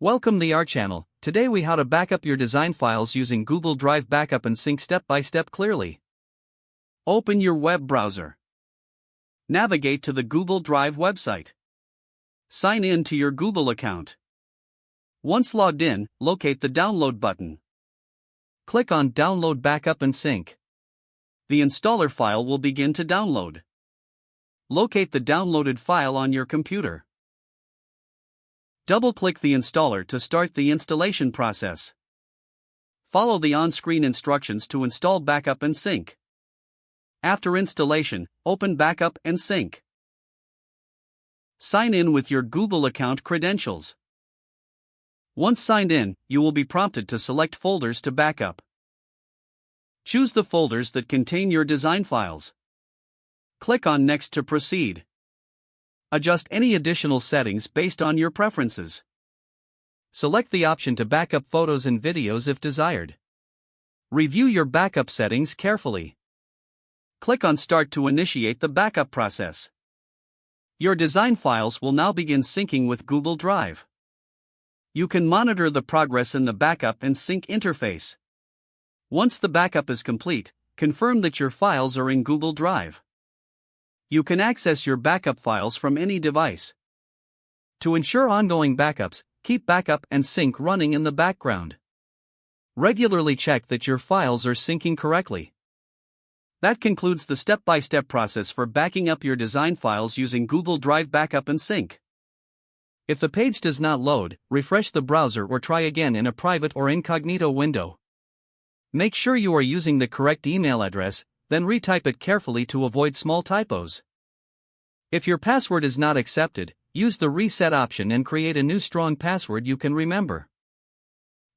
Welcome to our channel. Today we how to backup your design files using Google Drive Backup and Sync step by step clearly. Open your web browser. Navigate to the Google Drive website. Sign in to your Google account. Once logged in, locate the download button. Click on Download Backup and Sync. The installer file will begin to download. Locate the downloaded file on your computer. Double-click the installer to start the installation process. Follow the on-screen instructions to install Backup and Sync. After installation, open Backup and Sync. Sign in with your Google account credentials. Once signed in, you will be prompted to select folders to backup. Choose the folders that contain your design files. Click on Next to proceed. Adjust any additional settings based on your preferences. Select the option to backup photos and videos if desired. Review your backup settings carefully. Click on Start to initiate the backup process. Your design files will now begin syncing with Google Drive. You can monitor the progress in the backup and sync interface. Once the backup is complete, confirm that your files are in Google Drive. You can access your backup files from any device. To ensure ongoing backups, keep backup and sync running in the background. Regularly check that your files are syncing correctly. That concludes the step-by-step process for backing up your design files using Google Drive Backup and Sync. If the page does not load, refresh the browser or try again in a private or incognito window. Make sure you are using the correct email address, then retype it carefully to avoid small typos. If your password is not accepted, use the reset option and create a new strong password you can remember.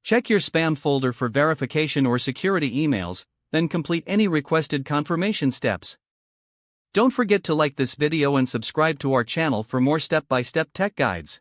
Check your spam folder for verification or security emails, then complete any requested confirmation steps. Don't forget to like this video and subscribe to our channel for more step-by-step tech guides.